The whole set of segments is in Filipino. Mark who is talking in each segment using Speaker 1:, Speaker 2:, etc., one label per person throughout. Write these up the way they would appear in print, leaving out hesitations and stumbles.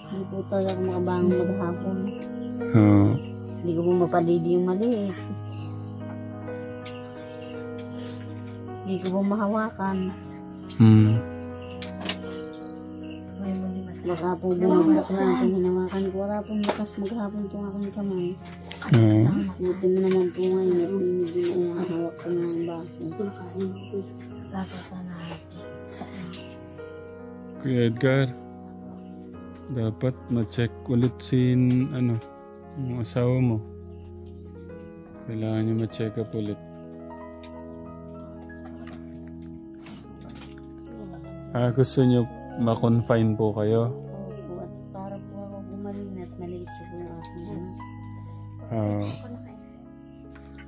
Speaker 1: Hindi po talaga ako makabangon maghapon.
Speaker 2: Oo.
Speaker 1: Hindi ko po mapadidi yung maliit. Hindi ko po mahawakan. Baka po bumagsak na ang hinawakan ko. Wala pong lakas maghapon itong aking kamay. Buti mo naman po ngayon at hindi mo hawak ko ng baso.
Speaker 2: Kuya Edgar, dapat ma-check ulit yung asawa mo. Kailangan niya ma-check up ulit. Gusto niyo ma-confine po kayo?
Speaker 1: Opo, at para po ako gumaling at maliit siya po yung aking anak.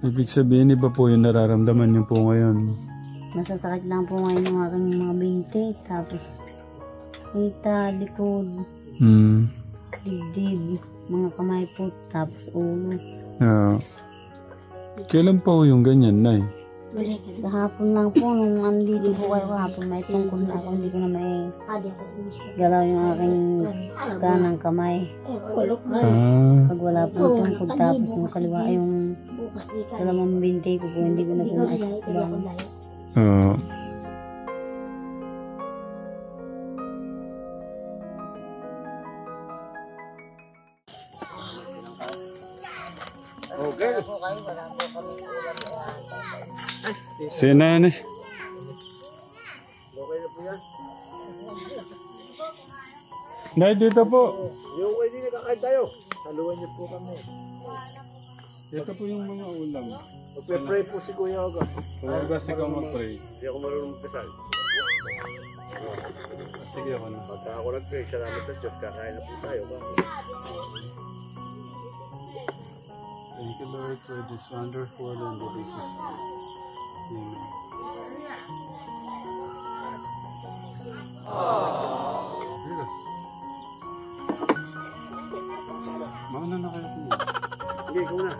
Speaker 2: Ibig sabihin, iba po yung nararamdaman niyo po ngayon.
Speaker 1: Masasakit lang po ngayon yung aking mga binti. Tapos, hita, likod, dibdib, mga kamay po, tapos ulo.
Speaker 2: Kailan pa po yung ganyan, Nay?
Speaker 1: Kahapon lang po, nung andito po kayo kahapon, may tungkol na ako, hindi ko na may galaw yung aking kanang kamay. Pag wala po tungkol, tapos yung kaliwa, yung dalawang binti ko po, hindi ko na po makikibang.
Speaker 3: Okay.
Speaker 2: Si Nanay.
Speaker 3: Okay na po yan.
Speaker 2: Nay, dito po.
Speaker 3: Yung way din nakakain tayo. Saluhan niyo po kami.
Speaker 2: Ito po yung mga ulam.
Speaker 3: Magpe-pray po si Kuya Oga.
Speaker 2: Kung ba ikaw mag-pray?
Speaker 3: Hindi ako marunong magpasal.
Speaker 2: Sige ako na.
Speaker 3: Pagka ako nag-pray, salamat sa Diyos. Kakain na po tayo.
Speaker 2: Thank you, Lord, for this wonderful and delicious food. Amen. Mauna na kayo po.
Speaker 3: Hindi, ikaw na.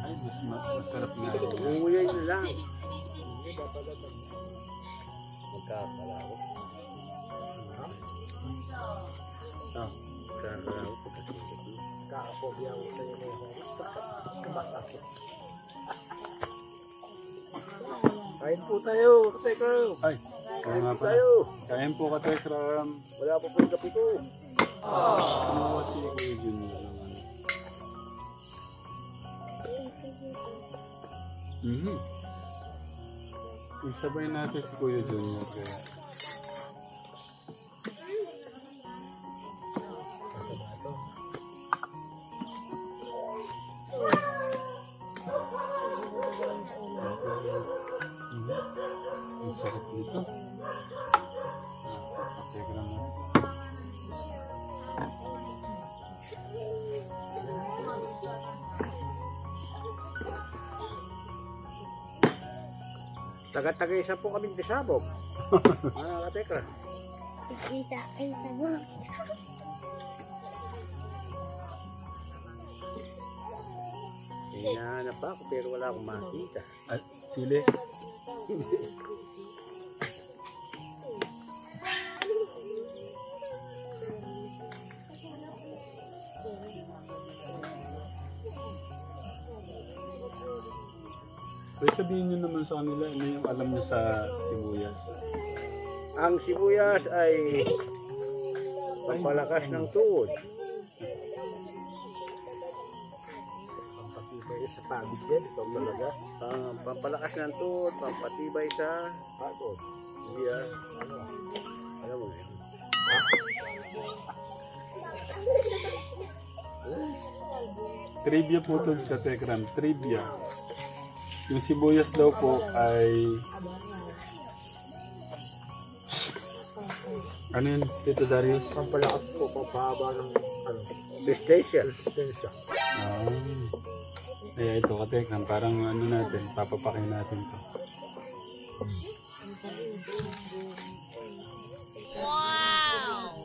Speaker 2: Ay, masarap na.
Speaker 3: Umuyay na lang. Magkakalaw. Magkakalaw. Kakapobya ko sa'yo na yung kabakakit. Kain po tayo, Katekram.
Speaker 2: Ay,
Speaker 3: Kain
Speaker 2: nga
Speaker 3: po
Speaker 2: pala.
Speaker 3: tayo.
Speaker 2: Kain po, Katekram.
Speaker 3: Wala po po yung kape ko.
Speaker 2: Kinuha si Kuya Junior ng Isabay natin si Kuya Junior. Kaya. Ang sarap dito. Katekram na.
Speaker 3: Taga-taga-isa po kaming disabog. Katekram.
Speaker 4: Kita ay sabon.
Speaker 3: Hinahanap ako pero wala akong makita.
Speaker 2: At sili. Pwede sabihin nyo naman sa kanila ano yung alam nyo sa sibuyas.
Speaker 3: Ang sibuyas ay pampalakas ng tuhod. Pampatibay sa pagod yan. Ito talaga. Pampalakas ng tuhod, pampatibay sa pagod. Hindi alam mo yun.
Speaker 2: Trivia po ito sa Tekram. Trivia. Yung sibuyas daw po ay... Ano yun, Tito Darius?
Speaker 3: Pampalakas po, pampahaba ng resistensya.
Speaker 2: Kaya ito, Katekram, parang ano natin, papapakin natin to. Wow!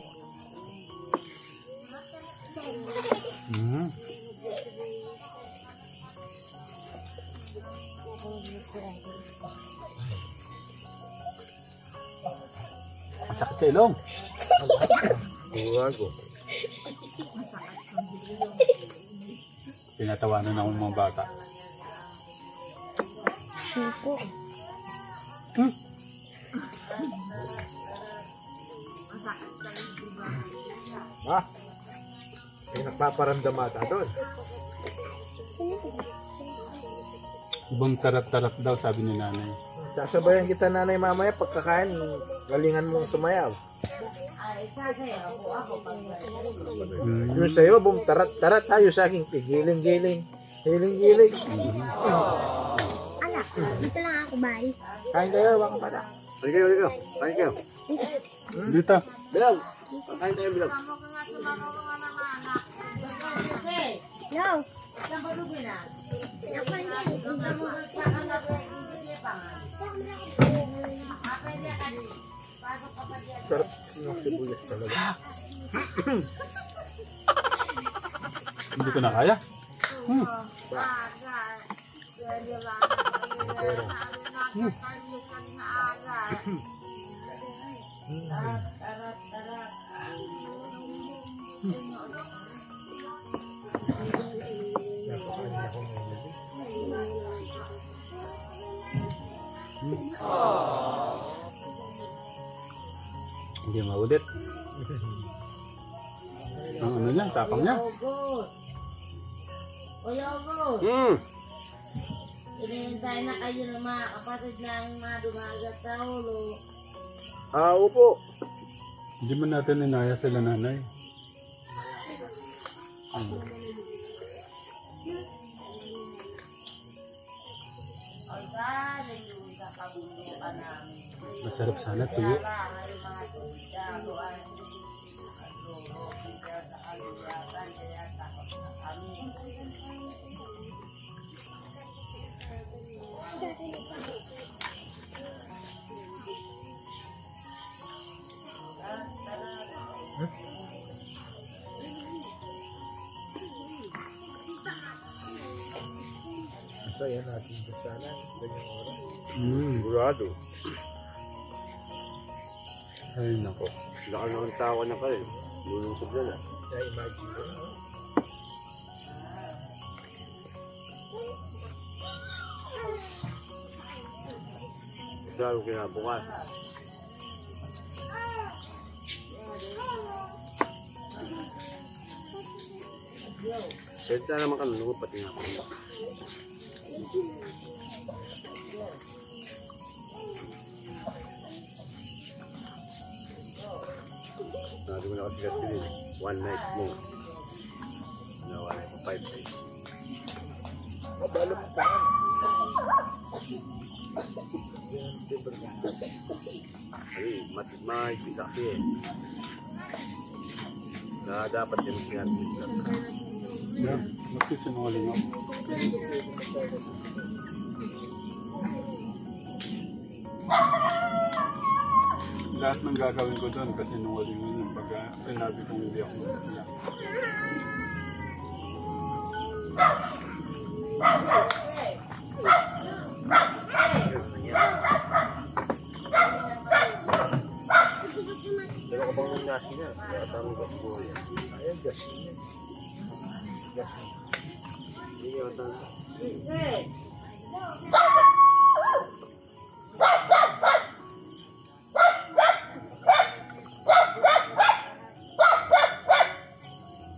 Speaker 2: Ang sakit sa ilong.
Speaker 3: Bago.
Speaker 2: Tinatawanan ako ng mga bata.
Speaker 4: Opo.
Speaker 3: Ha? May nagpaparamdam ata doon.
Speaker 2: Ibang tarap-tarap daw, sabi ni nanay.
Speaker 3: Sasabayan kita nanay mamaya pagkakain, galingan mong sumayaw. Yung sa'yo, tarat tayo sa akin, giling-giling. Giling-giling.
Speaker 4: Ala, dito lang ako, bye.
Speaker 3: Kain kayo, baka pala. Kain kayo. Kain kayo.
Speaker 2: Dito.
Speaker 3: Bilal, kain kayo, Bilal.
Speaker 4: No.
Speaker 3: Sarap ng sibuyas talaga.
Speaker 2: Hindi ko na kaya. Hindi maulit. Ang ano niya, tapang niya.
Speaker 5: Hinihintay na kayo ng mga kapatid ng mga dumagat sa ulo.
Speaker 3: Upo.
Speaker 2: Hindi mo natin inaya sila nanay. Masarap sana tuyo.
Speaker 3: Masaya natin sa sana. Ganyang oras.
Speaker 2: Sigurado. Ay nako.
Speaker 3: Laka naman tawa na kayo. Lulungkot na na. Kaya imagine ko. Lalo kaya bukas. Kaya naman kami nung pati nga po. Sabi ko na kasi kasi one night mo. Nawa na po 5 days. Mabalo mo pa. Ay, matigmay, pisaki eh. Na dapat yung sinabi.
Speaker 2: Yeah, magsisinungaling ako. Lahat ng gagawin ko doon kasi sinungaling yun yung pag sinabi kong hindi ako magsiyak.
Speaker 3: Pero ko bang nasi na? Kaya tanong ko po yan. Ayan, gas. Gas. Hindi ko tanong.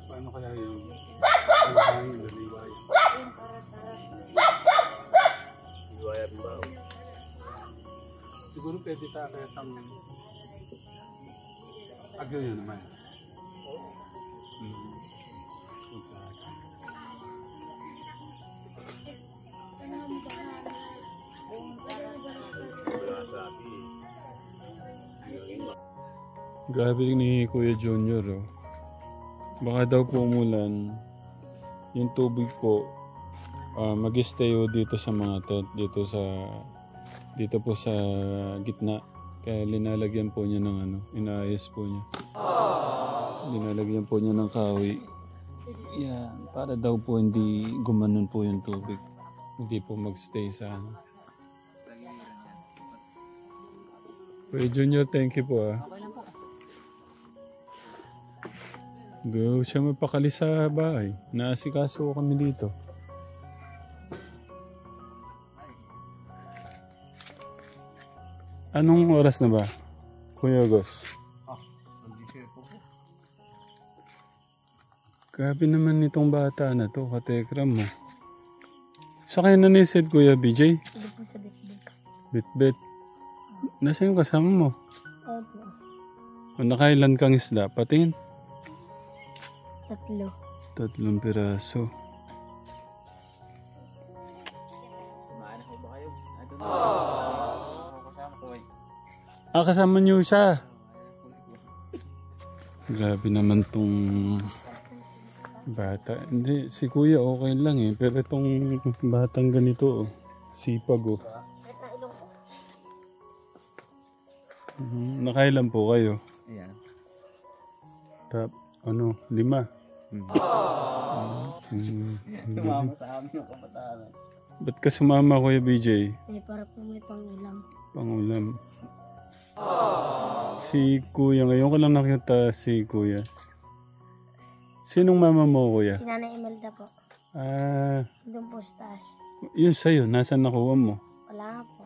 Speaker 2: Paano kaya yung hangin na liwaya?
Speaker 3: Iwaya ba?
Speaker 2: Siguro pwede sa kaya tang agyo yun naman. Grabe ni Kuya Junior, oh. Baka daw po umulan. Yung tubig po, mag-stay dito sa mga tent, dito po sa gitna. Kaya linalagyan po niya ng ano, inaayos po niya. Linalagyan po niya ng kahoy. Yan, para daw po hindi gumanon po yung tubig. Hindi po magstay sa ano. Kuya Junior, thank you po ah. Go siya mapakali sa bahay. Naasikaso ko kami dito. Anong oras na ba, Kuya Gos? Grabe naman nitong bata na to, katekram mo. Sa kayo nanisid, Kuya BJ?
Speaker 4: Hindi po sa bitbit.
Speaker 2: Bit-bit. Nasaan yung kasama mo?
Speaker 4: Opo.
Speaker 2: O nakailan kang isda? Patingin.
Speaker 4: 3.
Speaker 2: 3 piraso. Kasama niyo siya. Grabe naman tong bata. Hindi, si kuya okay lang eh. Pero itong batang ganito, oh, sipag oh. Nakailan po kayo?
Speaker 3: Ayan.
Speaker 2: Ano, 5?
Speaker 3: Tumama sa amin yung kabataan.
Speaker 2: Ba't ka sumama, Kuya BJ?
Speaker 4: Para po may pangulam.
Speaker 2: Pangulam. Si Kuya, ngayon ko lang nakita si Kuya. Sinong mama mo, Kuya?
Speaker 4: Si Nanay Imelda po. Doon po sa taas.
Speaker 2: Yun sa'yo, nasaan nakuha mo?
Speaker 4: Wala po.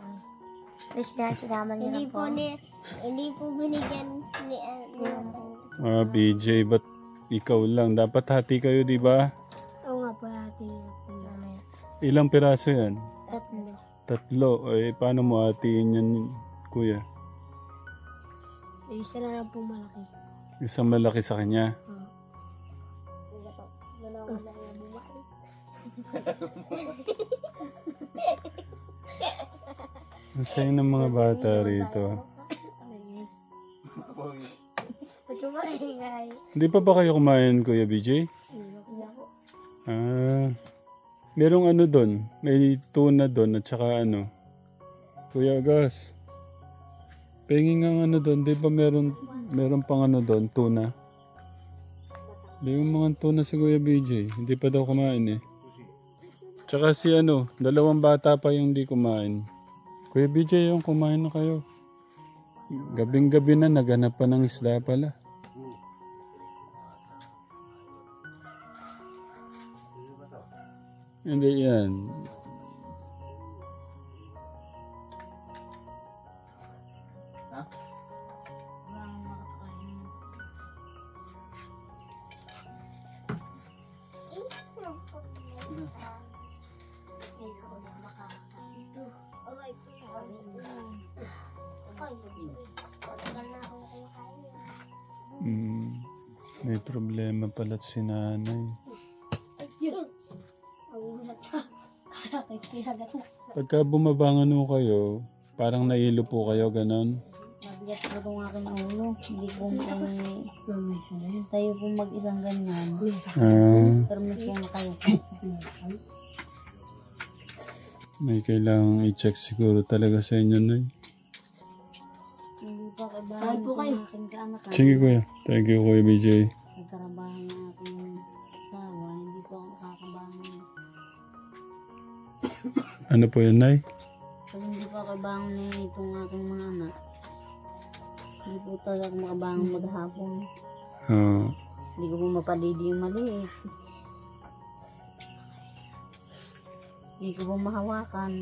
Speaker 4: Tapos sinama niya na po. Hindi po binigyan ni
Speaker 2: BJ, ba't ikaw lang? Dapat hati kayo, di ba?
Speaker 4: Oo nga po, hati niya po mamaya.
Speaker 2: Ilang piraso yan?
Speaker 4: 3.
Speaker 2: 3. Eh, paano mo hatiin yan, Kuya?
Speaker 4: Isa na lang po malaki.
Speaker 2: Isang malaki sa kanya. Ang sayo ng mga bata rito. Hindi pa ba kayo kumain, Kuya BJ? Merong ano doon. May tuna doon at saka ano. Kuya Gas. Penging ang ano doon. Di ba meron pang ano doon, tuna? Di yung mga tuna si Kuya BJ. Hindi pa daw kumain eh. Tsaka si ano, 2 bata pa yung hindi kumain. Kuya BJ, yung kumain na kayo. Gabing-gabi na, naghanap pa ng isda pala. Hindi yan. May problema pala si nanay. Pagka bumabangan mo kayo, parang nailo po kayo, ganon.
Speaker 1: Nabigat po itong aking ulo. Hindi po tayo po mag-isang ganyan. Permission na kayo.
Speaker 2: May kailangang i-check siguro talaga sa inyo, Nay.
Speaker 1: Hindi pa kabahan po kayo. Aking kaanak.
Speaker 2: Sige, Kuya. Thank you, Kuya BJ.
Speaker 1: Nagkarabahan ng aking asawa. Hindi po ako kakabahan.
Speaker 2: Ano po yun, Nay?
Speaker 1: Pag hindi po kabahan na itong aking mga anak, hindi po talaga ako makabangon maghapon. Hindi ko po mapadidi yung maliit. Hindi ko po mahawakan.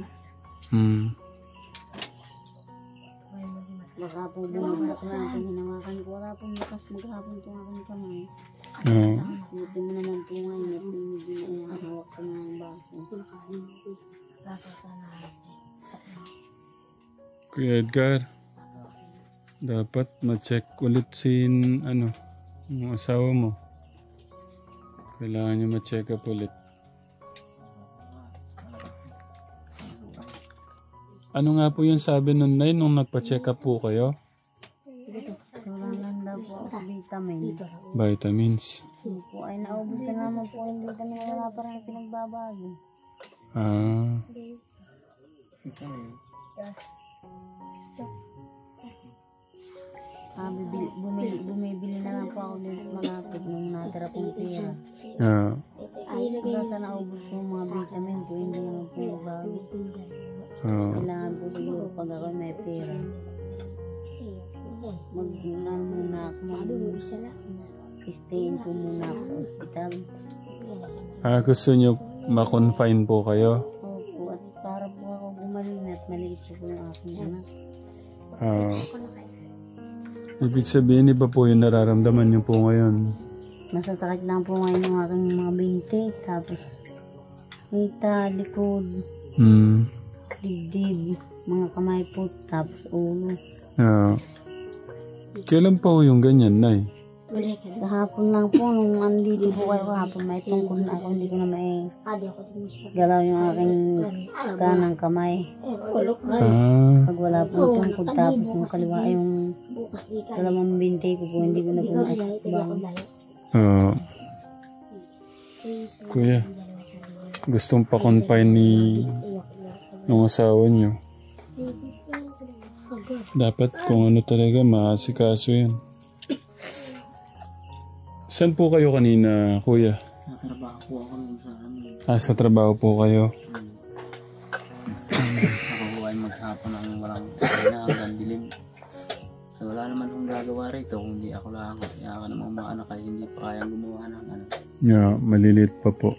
Speaker 1: Baka po bumagsak na aking hinawakan ko. Wala pong lakas maghapon itong aking kamay. Buti mo naman po ngayon at hindi na hawak ko na ang baso.
Speaker 2: Kuya Edgar, dapat ma-check ulit si yung asawa mo. Kailangan niya ma-check up ulit. Ano nga po yung sabi nun, Nay, nung nagpa-check up po kayo?
Speaker 1: Wala lang daw po ako vitamin.
Speaker 2: Vitamins.
Speaker 1: Hindi po ay naubos ka naman po yung vitamin. Wala pa rin pinagbabago. Bumibili na lang po ako dito malapit nung natira pong pera. Ay, basta naubos po mga vitamin po, hindi naman po bago. Kailangan po siguro pag ako may pera. muna ako, mag-stayin po muna ako sa ospital.
Speaker 2: Gusto nyo ma-confine po kayo?
Speaker 1: Opo, at para po ako gumaling at maliit po yung aking anak.
Speaker 2: Ibig sabihin, iba po yung nararamdaman nyo po ngayon.
Speaker 1: Masasakit lang po ngayon yung aking mga binti, tapos hita, likod, dibdib, mga kamay po, tapos ulo.
Speaker 2: Kailan pa po yung ganyan, Nay?
Speaker 1: Kahapon lang po, nung andito po kayo kahapon, may tungkol na ako, hindi ko na may galaw yung aking kanang kamay. Pag wala po tungkol, tapos yung kaliwa, yung dalawang binti ko po, hindi ko na po maisibang.
Speaker 2: Kuya, gustong pa-confine ng asawa nyo. Dapat kung ano talaga, maasikaso yan. Saan po kayo kanina, Kuya?
Speaker 3: Trabaho po ako sa amin.
Speaker 2: Sa trabaho po kayo.
Speaker 3: Ako ay maghapon ng walang kaya hanggang dilim. So, wala naman akong gagawa rito kung hindi ako lang. Kaya ka namang mga anak ay hindi pa kayang gumawa ng ano.
Speaker 2: Yeah, maliliit pa po.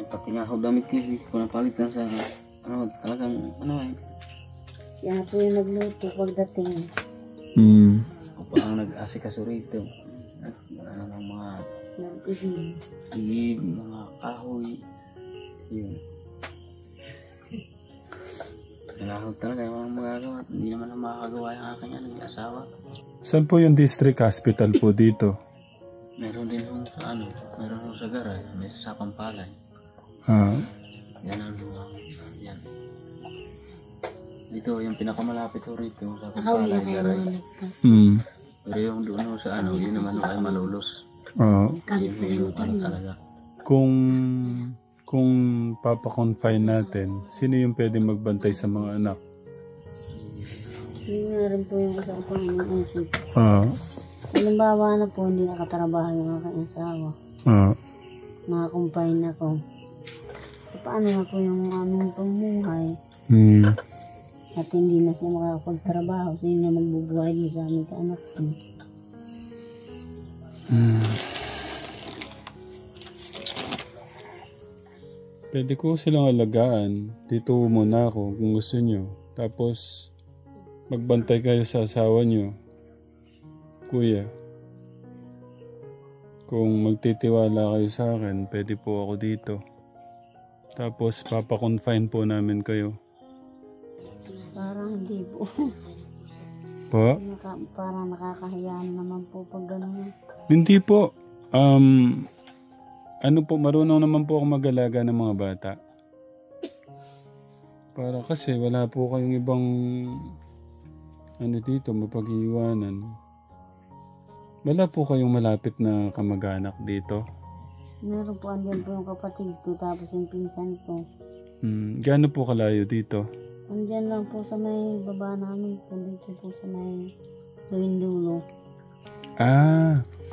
Speaker 3: Pati nga ako damit ko, hindi ko napalitan sa ano, talagang ano eh.
Speaker 1: Kaya po yung nagluto pagdating.
Speaker 3: Ako pa ang nag-asikaso rito. At ano ng mga igib, mga kahoy. Yun. Kailangan talaga yung magagawa. Hindi naman ang makakagawa yung aking asawa.
Speaker 2: Saan po yung district hospital po dito?
Speaker 3: Meron din hong sa ano, meron hong sa Garay, may sa Pampalay. Yan ang yan. Dito yung pinakamalapit ho rito sa Pampalay, Garay. Pero yung doon ho sa ano, yun naman ay malulos. Yun talaga.
Speaker 2: Kung papakonfine natin, sino yung pwede magbantay sa mga anak?
Speaker 1: Yun nga rin po yung isang pang-iisip. Halimbawa na po, hindi nakatrabaho yung aking asawa. Nakakumpine ako. So, paano na po yung aming pamumuhay? At hindi na siya makakapagtrabaho. So, yun na magbubuhay din sa aming kaanak ko.
Speaker 2: Pwede ko silang alagaan. Dito muna ako kung gusto nyo. Tapos, magbantay kayo sa asawa nyo. Kuya, kung magtitiwala kayo sa akin, pwede po ako dito. Tapos, papakonfine po namin kayo.
Speaker 1: Parang hindi po.
Speaker 2: Po?
Speaker 1: Parang nakakahiyaan naman po pag gano'n.
Speaker 2: Hindi po. Ano po, marunong naman po ako mag-alaga ng mga bata. Para kasi wala po kayong ibang ano dito, mapag-iwanan. Wala po kayong malapit na kamag-anak dito?
Speaker 1: Meron po, andyan po yung kapatid ko, tapos yung pinsan ko.
Speaker 2: Gaano po kalayo dito?
Speaker 1: Andyan lang po sa may baba namin po, dito po sa may Luindulo.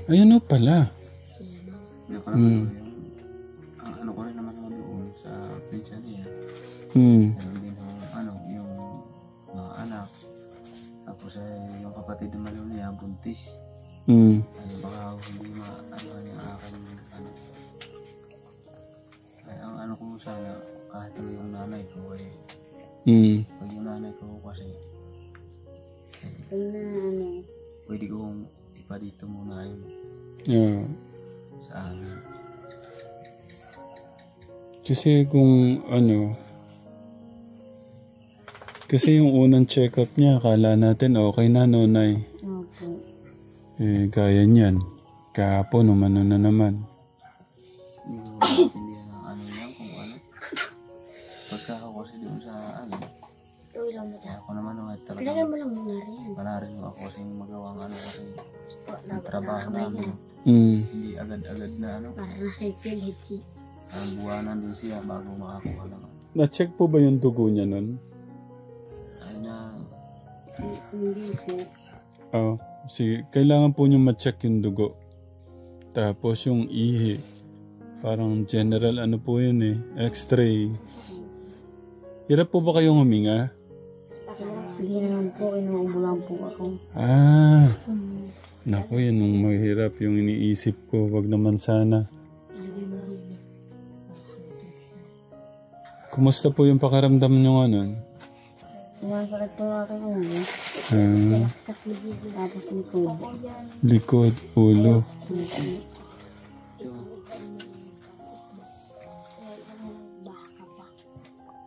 Speaker 2: Ayun o pala.
Speaker 3: Ano ko rin naman doon sa pinsan niya. Meron din yung mga anak. Tapos yung kapatid naman niya, buntis. Ay baka hindi yung aking ano. Ay ang ano ko sana, kahit yung nanay ko ay pag yung nanay ko kasi pwede kong ipa dito muna yun sa amin.
Speaker 2: Kasi kung ano, kasi yung unang check-up niya, akala natin okay na, Nonay.
Speaker 1: Opo.
Speaker 2: Gaya niyan. Kahapon, umano na naman.
Speaker 3: Hindi na ano yan, kung ano. Pagka ako kasi doon sa ano, ako naman ay talagang wala rin ako kasi magawang ano kasi yung trabaho namin. Hindi agad-agad na ano. Ang buwanan din siya bago makakuha lang.
Speaker 2: Na-check po ba yung dugo niya nun?
Speaker 3: Ay na.
Speaker 1: Hindi po.
Speaker 2: Kailangan po niyo ma-check yung dugo. Tapos yung ihi. Parang general ano po yun X-ray. Hirap po ba kayong huminga?
Speaker 1: Hindi naman po, inuubo lang po ako.
Speaker 2: Ah, naku, yun ang mahirap yung iniisip ko. Wag naman sana. Kumusta po yung pakaramdam nyo ngayon?
Speaker 1: Sumasakit po yung aking ulo.
Speaker 2: Ah,
Speaker 1: Tapos likod.
Speaker 2: likod, ulo.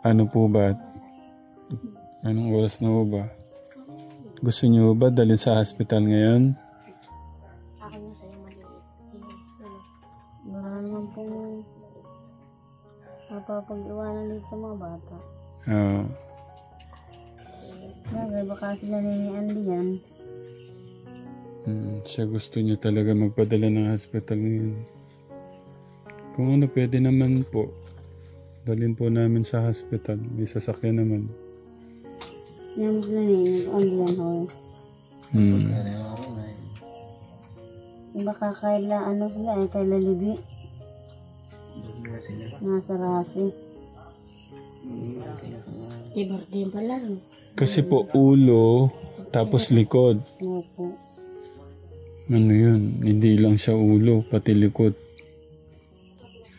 Speaker 2: Ano po ba? Anong oras na po ba? Gusto nyo ba dalhin sa hospital ngayon?
Speaker 4: Akin mo sa'yo maliit.
Speaker 1: Wala naman po mapapag-iwanan dito sa mga bata.
Speaker 2: Ah,
Speaker 1: Bagay, baka sila ninian diyan.
Speaker 2: siya gusto niya talaga magpadala ng hospital ngayon. Kung ano, pwede naman po. Dalhin po namin sa hospital. May sasakyan naman.
Speaker 1: Yan sila ninian diyan ho.
Speaker 3: Kaya yung araw na yun.
Speaker 1: Baka kaila ano sila kaila libi.
Speaker 3: Doon na sila.
Speaker 1: Nasa rasi.
Speaker 4: Ibar din pala rin.
Speaker 2: Kasi po ulo, tapos likod.
Speaker 1: Opo.
Speaker 2: Ano yun? Hindi lang siya ulo, pati likod.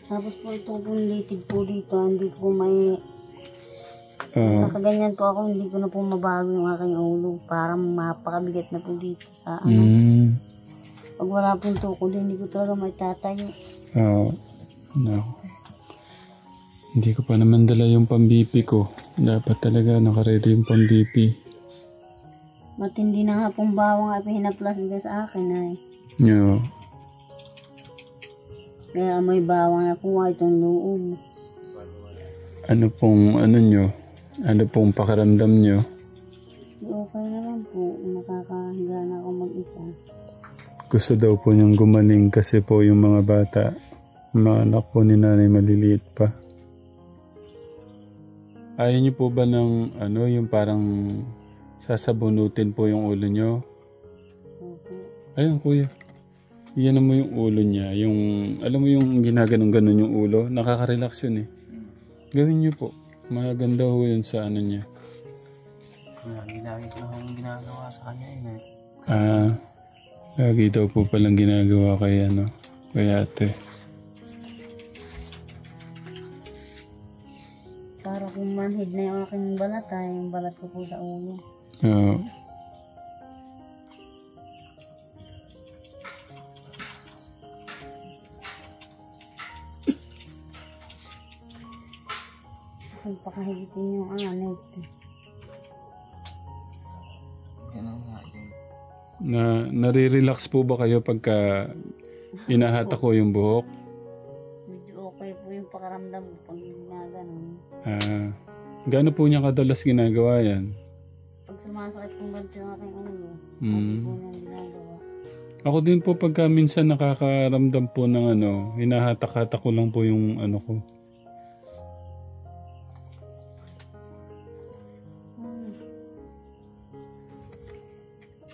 Speaker 1: Tapos po ito pong litig po dito, hindi ko may...
Speaker 2: Ah,
Speaker 1: Nakaganyan po ako, hindi ko na po mabago yung aking ulo. Parang mapakabigat na po dito sa ano. Pag wala pong tukod, hindi ko talaga may tatayo.
Speaker 2: no. Hindi ko pa naman dala yung pang-BP ko. Dapat talaga nakaredy yung pang-BP.
Speaker 1: Matindi na nga pong bawang ay pinaplas nila sa akin ay.
Speaker 2: Yeah.
Speaker 1: Kaya may bawang na po itong loob.
Speaker 2: Ano pong ano nyo? Ano pong pakaramdam nyo?
Speaker 1: Okay na lang po, makakahiga na ako mag-isa.
Speaker 2: Gusto daw po niyang gumaling kasi po yung mga bata, mga anak po ni nanay maliliit pa. Ayaw niyo po ba ng ano, yung parang sasabunutin po yung ulo niyo?
Speaker 1: Okay.
Speaker 2: Ayun kuya. Iyan mo yung ulo niya. Yung, alam mo yung ginaganon-ganon yung ulo. Nakaka-relax yun eh. Gawin niyo po. Maganda ho yun sa ano niya.
Speaker 3: Lagi ko lang ginagawa sa kanya yun eh.
Speaker 2: Lagi daw po palang ginagawa kay ano, kay ate.
Speaker 1: Para kung manhid na yung aking balat ay yung balat ko po sa ulo.
Speaker 2: Oo.
Speaker 1: Kung pakahigitin yung anit.
Speaker 3: Yan ang nga yun.
Speaker 2: Nare-relax po ba kayo pagka inahatak ko yung buhok?
Speaker 1: Medyo okay po yung pakaramdam ko pag ginaganon.
Speaker 2: Gaano po niya kadalas ginagawa yan?
Speaker 1: Pag sumasakit kong ganito yung aking ulo,
Speaker 2: Mm.
Speaker 1: po niyang ginagawa.
Speaker 2: Ako din po pagka minsan nakakaramdam po ng ano, hinahatak-hatak ko lang po yung ano ko.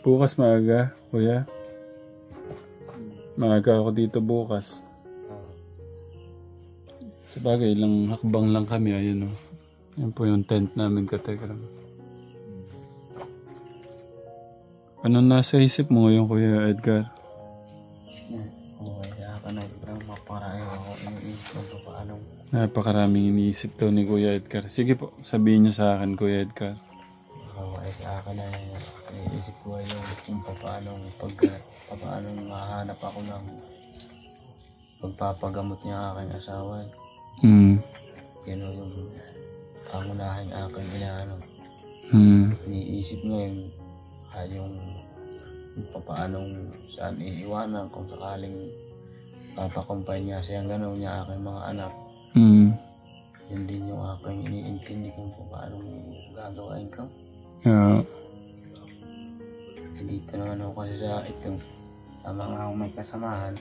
Speaker 2: Bukas maaga, kuya. Maaga ako dito bukas. Sabagay, ilang hakbang lang kami, ayun o. Yan po yung tent namin, kategram. Anong nasa isip mo ngayon, Kuya Edgar?
Speaker 3: Okay, kaya ka na parang maparayo ako iniisip ko paano.
Speaker 2: Napakaraming iniisip daw ni Kuya Edgar. Sige po, sabihin niyo sa akin, Kuya Edgar.
Speaker 3: Okay, sa akin na iniisip ko ay yung kung paano mahanap ako ng pagpapagamot niya aking asawa. Yan o yung pangunahing aking inaano. Iniisip ngayon ay yung papaanong saan iiwanan kung sakaling papakumpay niya siyang gano'n niya aking mga anak. Yun din yung aking iniintindi kung paano gagawin ko. Dito naman ako kasi sa itong mga may kasamahan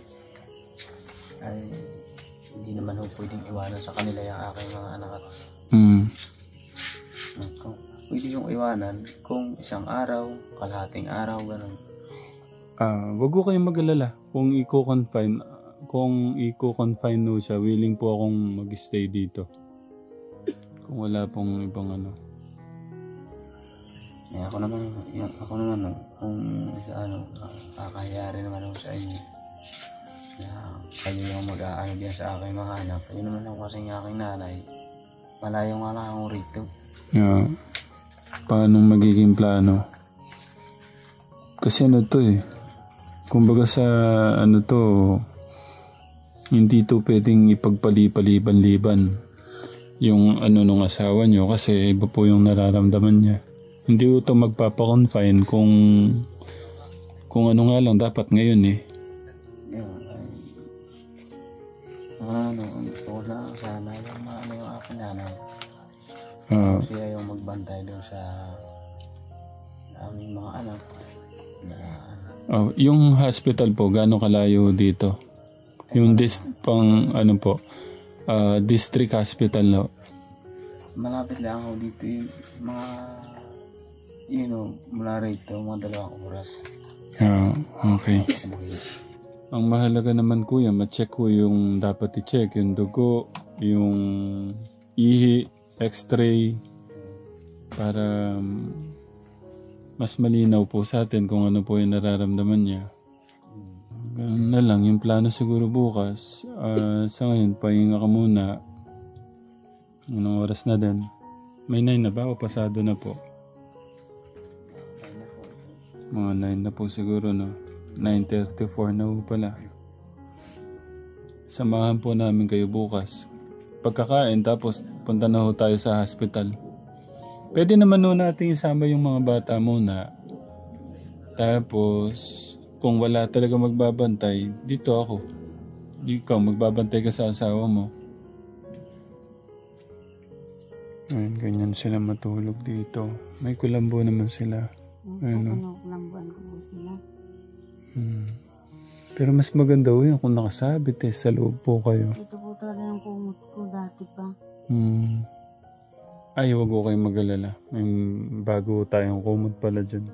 Speaker 3: ay hindi naman ako pwedeng iwanan sa kanila yung aking mga anak at kung pwede yung iwanan kung isang araw, kalahating araw, gano'n.
Speaker 2: Wag ko kayong mag-alala. Kung i-confine no siya, willing po akong mag-stay dito. Kung wala pong ibang ano.
Speaker 3: Ako naman, kung sa kakahiya rin naman ako sa inyo. Na kayo yung mag-aano diyan sa aking mga anak. Yun naman ako kasing aking nanay. Malayo nga lang ako rito.
Speaker 2: Yeah. Paano magiging plano? Kasi ano to eh. Kumbaga sa ano to, hindi to pwedeng ipagpalipaliban-liban yung ano nung asawa nyo kasi iba po yung nararamdaman niya. Hindi ko ito magpapakonfine kung ano nga lang dapat ngayon eh.
Speaker 3: Gusto ko lang sana yung maano yung aking nanay. Siya yung magbantay doon sa aming mga anak.
Speaker 2: Yung hospital po, gaano kalayo dito? Yung ano po, district hospital no?
Speaker 3: Malapit lang ako dito yung mga mula rito, mga 2 oras.
Speaker 2: Okay. Ang mahalaga naman kuya, ma-check ko yung dapat i-check, yung dugo, yung ihi, x-ray, para mas malinaw po sa atin kung ano po yung nararamdaman niya. Ganun na lang, yung plano siguro bukas. Sa ngayon, pahinga ka muna. Anong oras na din? May 9 na ba o pasado na po? Mga 9 na po siguro, no? 9:34 na po pala. Samahan po namin kayo bukas. Pagkakain, tapos punta na ho tayo sa hospital. Pwede naman ho natin isama yung mga bata muna. Tapos, kung wala talaga magbabantay, dito ako. Ikaw, magbabantay ka sa asawa mo. Ayun, ganyan sila matulog dito. May kulambo naman sila. Ayun,
Speaker 1: Kulambuan ko po sila.
Speaker 2: Pero mas maganda ho yun kung nakasabit sa loob po kayo.
Speaker 1: Ito po talaga yung kumot ko dati pa.
Speaker 2: Ay, huwag ko kayong mag-alala. May bago tayong kumot pala dyan.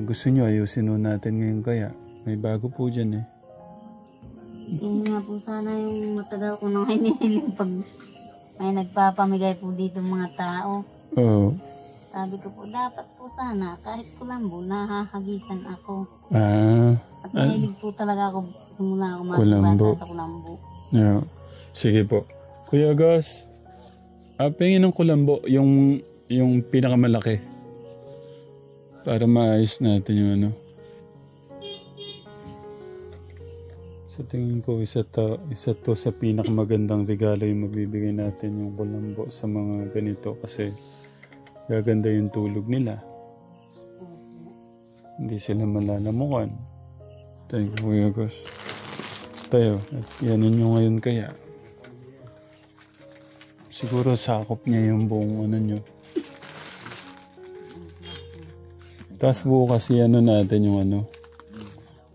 Speaker 2: Gusto nyo ayusin ho natin ngayon kaya? May bago po dyan eh.
Speaker 1: Yun nga po sana yung matagal ko nang hinihiling pag may nagpapamigay po dito mga tao.
Speaker 2: Oo.
Speaker 1: Sabi ko po, dapat po sana, kahit kulambo, nahahagisan ako. At mahilig po talaga ako, simula ako matubata sa kulambo.
Speaker 2: Yeah. Sige po. Kuya Gus, pingin ng kulambo, yung pinakamalaki. Para maayos natin yung ano. Sa tingin ko, isa to sa pinakamagandang regalo yung magbibigay natin yung kulambo sa mga ganito kasi gaganda yung tulog nila. Hindi sila malalamukan. Thank you, Kuya Gus. Tayo, yanin nyo ngayon kaya. Siguro sakop niya yung buong ano nyo. Tapos bukas ano natin yung ano.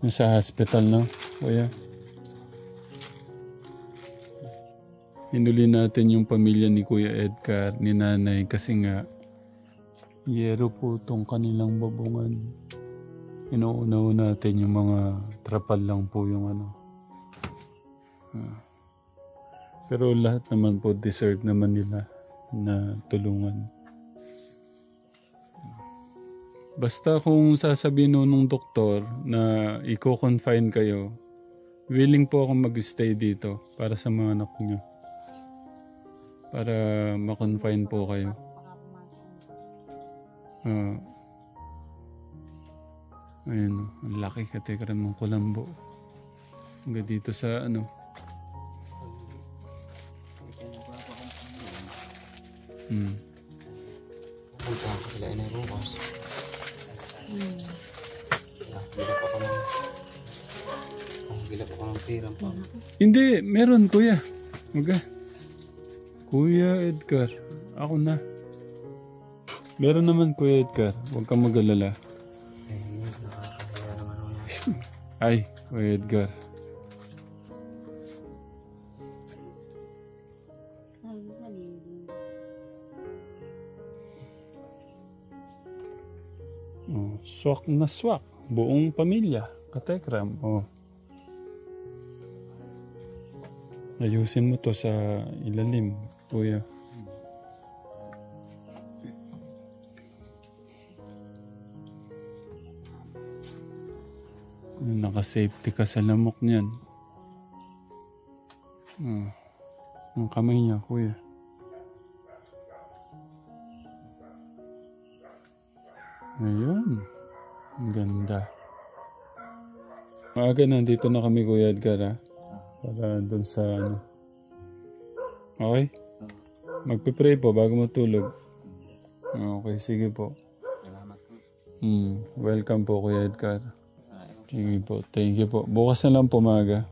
Speaker 2: Yung sa hospital, no? Kuya. Hinuli natin yung pamilya ni Kuya Edgar, ni Nanay, kasi nga yero po itong kanilang babungan. Inuunaw natin yung mga trapal lang po yung ano. Pero lahat naman po deserve naman nila na tulungan. Basta kung sasabihin nung doktor na i-confine kayo, willing po akong mag-stay dito para sa mga anak nyo. Para ma-confine po kayo. Ayun, ang laki katekram ng kulambo. Hanggang dito sa ano.
Speaker 3: Punta ako sila na bukas. Gilap ako ng tirang pa.
Speaker 2: Hindi, meron kuya. Kuya Edgar, ako na. Meron naman Kuya Edgar, huwag kang mag-alala.
Speaker 3: Nakakahiya naman ako.
Speaker 2: Ay, Kuya Edgar. Swak na swak. Buong pamilya. Katekram. Ayusin mo to sa ilalim, Kuya. Naka-safety ka sa lamok niyan. Ang kamay niya, kuya. Ayun. Ang ganda. Maaga nandito na kami, Kuya Edgar, ha? Para doon sa ano. Okay? Magpipray po bago matulog. Okay, sige po.
Speaker 3: Salamat po.
Speaker 2: Welcome po, Kuya Edgar. Sige po. Thank you po. Bukas na lang po, maaga.